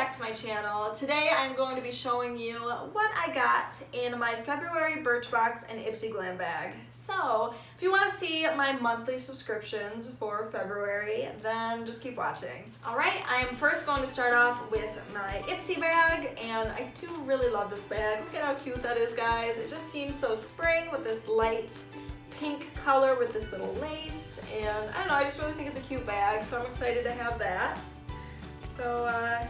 back to my channel. Today I'm going to be showing you what I got in my February Birchbox and Ipsy Glam bag. So if you want to see my monthly subscriptions for February, then just keep watching. Alright, I am first going to start off with my Ipsy bag, and I do really love this bag. Look at how cute that is, guys. It just seems so spring with this light pink color with this little lace, and I don't know, I just really think it's a cute bag, so I'm excited to have that. So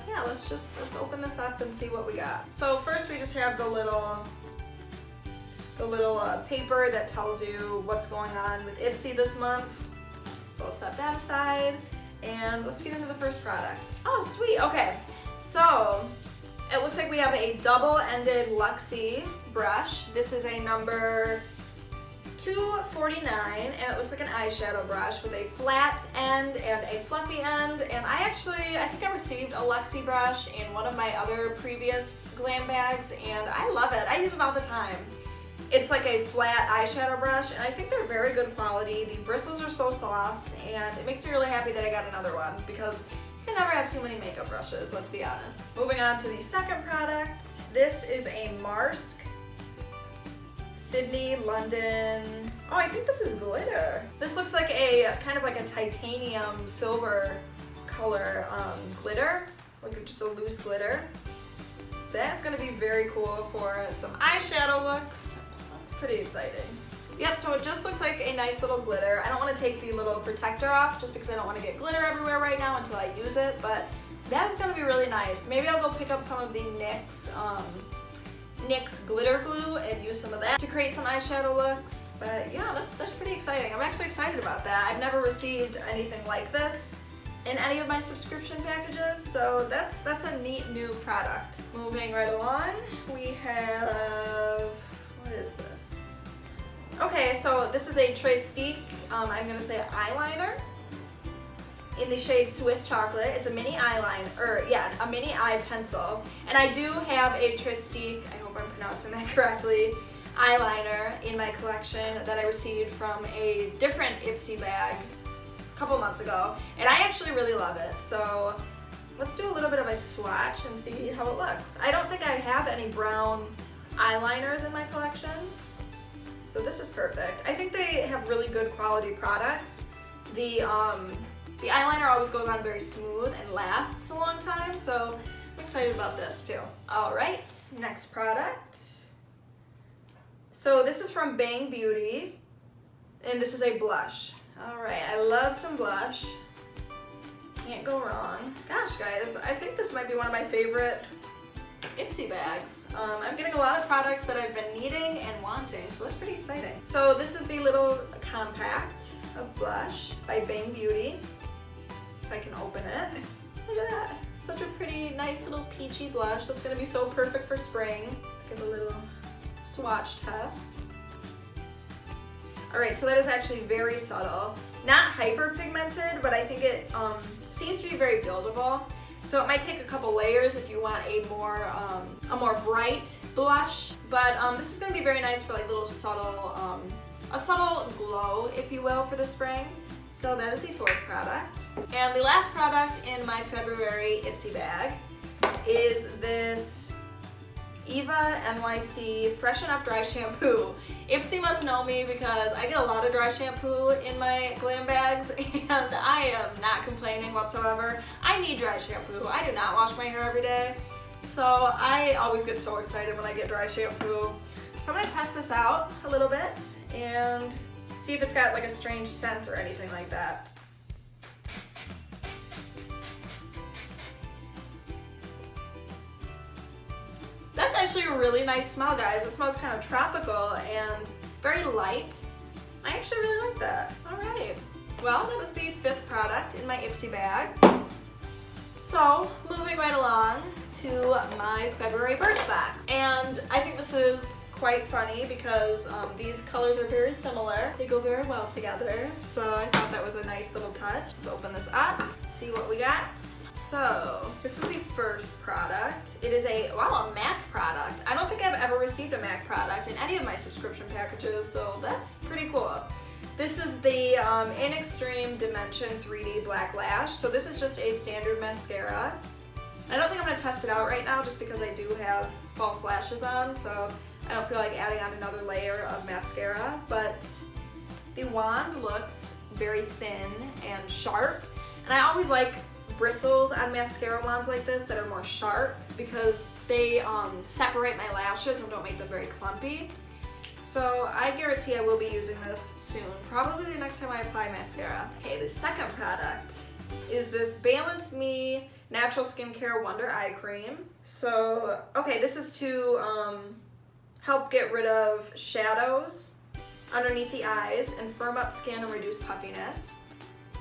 yeah, let's open this up and see what we got. So first we just have the little paper that tells you what's going on with Ipsy this month. So I'll set that aside and let's get into the first product. Oh sweet, okay. So it looks like we have a double-ended Luxie brush. This is a number 249, and it looks like an eyeshadow brush with a flat end and a fluffy end. And I think I received a Luxie brush in one of my other previous glam bags, and I love it. I use it all the time. It's like a flat eyeshadow brush, and I think they're very good quality. The bristles are so soft, and it makes me really happy that I got another one because you can never have too many makeup brushes, let's be honest. Moving on to the second product. This is a Marsk Sydney, London. Oh, I think this is glitter. This looks like a kind of like a titanium silver color glitter, like just a loose glitter. That's gonna be very cool for some eyeshadow looks. That's pretty exciting. Yep, so it just looks like a nice little glitter. I don't want to take the little protector off just because I don't want to get glitter everywhere right now until I use it, but that is gonna be really nice. Maybe I'll go pick up some of the NYX glitter glue and use some of that to create some eyeshadow looks. But yeah, that's pretty exciting. I'm actually excited about that. I've never received anything like this in any of my subscription packages, so that's a neat new product. Moving right along, we have, what is this? Okay, so this is a Trestique, I'm gonna say eyeliner in the shade Swiss Chocolate. It's a mini eyeliner, or yeah, a mini eye pencil. And I do have a Trestique, I hope I'm pronouncing that correctly, eyeliner in my collection that I received from a different Ipsy bag a couple months ago. And I actually really love it. So let's do a little bit of a swatch and see how it looks. I don't think I have any brown eyeliners in my collection, so this is perfect. I think they have really good quality products. The eyeliner always goes on very smooth and lasts a long time, so I'm excited about this too. Alright, next product. So this is from Bang Beauty, and this is a blush. Alright, I love some blush. Can't go wrong. Gosh guys, I think this might be one of my favorite Ipsy bags. I'm getting a lot of products that I've been needing and wanting, so that's pretty exciting. So this is the little compact of blush by Bang Beauty. If I can open it. Look at that. Such a pretty, nice little peachy blush. That's gonna be so perfect for spring. Let's give a little swatch test. Alright, so that is actually very subtle. Not hyper pigmented, but I think it seems to be very buildable. So it might take a couple layers if you want a more bright blush, but this is gonna be very nice for like little subtle, a subtle glow, if you will, for the spring. So that is the fourth product. And the last product in my February Ipsy bag is this Eva NYC Freshen Up Dry Shampoo. Ipsy must know me because I get a lot of dry shampoo in my glam bags, and I am not complaining whatsoever. I need dry shampoo. I do not wash my hair every day, so I always get so excited when I get dry shampoo. So I'm gonna test this out a little bit and see if it's got like a strange scent or anything like that. That's actually a really nice smell, guys. It smells kind of tropical and very light. I actually really like that. All right. Well, that is the fifth product in my Ipsy bag. So, moving right along to my February Birchbox. And I think this is quite funny because these colors are very similar. They go very well together, so I thought that was a nice little touch. Let's open this up, see what we got. So this is the first product. It is a MAC product. I don't think I've ever received a MAC product in any of my subscription packages, so that's pretty cool. This is the In Extreme Dimension 3D Black Lash. So this is just a standard mascara. I don't think I'm gonna test it out right now just because I do have false lashes on, so I don't feel like adding on another layer of mascara, but the wand looks very thin and sharp, and I always like bristles on mascara wands like this that are more sharp because they separate my lashes and don't make them very clumpy. So I guarantee I will be using this soon, probably the next time I apply mascara. Okay, the second product is this Balance Me Natural Skincare Wonder Eye Cream. So, okay, this is to help get rid of shadows underneath the eyes and firm up skin and reduce puffiness.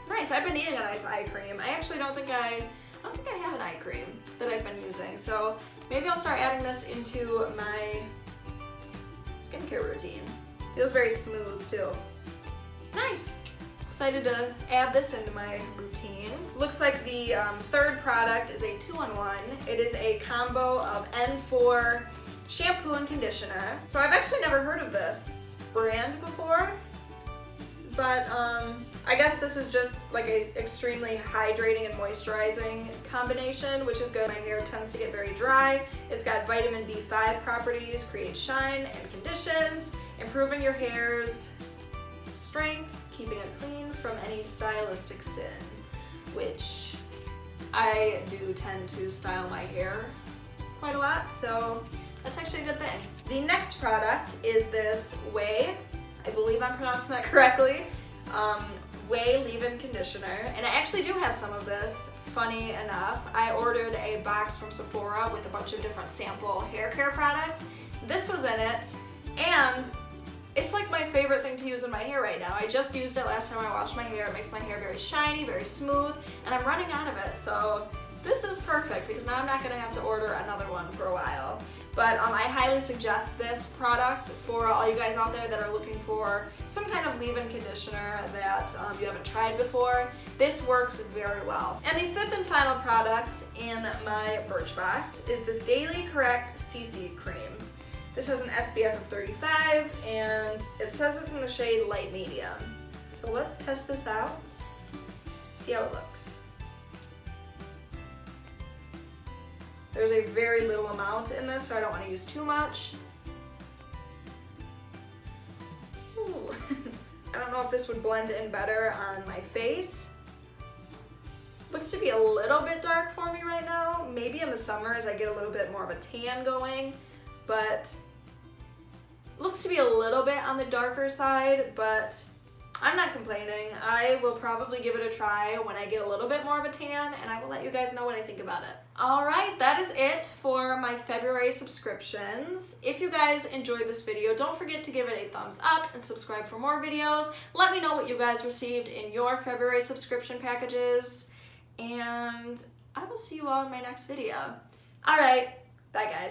Nice, I've been needing a nice eye cream. I actually don't think I have an eye cream that I've been using, so maybe I'll start adding this into my skincare routine. Feels very smooth too. Nice. Excited to add this into my routine. Looks like the third product is a 2-in-1. It is a combo of N4 shampoo and conditioner. So I've actually never heard of this brand before, but I guess this is just like a extremely hydrating and moisturizing combination, which is good. My hair tends to get very dry. It's got vitamin B5 properties, creates shine and conditions, improving your hair's strength, keeping it clean from any stylistic sin, which I do tend to style my hair quite a lot, so that's actually a good thing. The next product is this Way, I believe I'm pronouncing that correctly, Way leave-in conditioner, and I actually do have some of this. Funny enough, I ordered a box from Sephora with a bunch of different sample hair care products. This was in it, and it's like my favorite thing to use in my hair right now. I just used it last time I washed my hair. It makes my hair very shiny, very smooth, and I'm running out of it, so this is perfect because now I'm not gonna have to order another one for a while. But I highly suggest this product for all you guys out there that are looking for some kind of leave-in conditioner that you haven't tried before. This works very well. And the fifth and final product in my Birchbox is this Daily Correct CC Cream. This has an SPF of 35 and it says it's in the shade light medium. So let's test this out, see how it looks. There's a very little amount in this, so I don't want to use too much. Ooh. I don't know if this would blend in better on my face. Looks to be a little bit dark for me right now. Maybe in the summer as I get a little bit more of a tan going, but looks to be a little bit on the darker side, but I'm not complaining. I will probably give it a try when I get a little bit more of a tan, and I will let you guys know what I think about it. Alright, that is it for my February subscriptions. If you guys enjoyed this video, don't forget to give it a thumbs up and subscribe for more videos. Let me know what you guys received in your February subscription packages, and I will see you all in my next video. Alright, bye guys.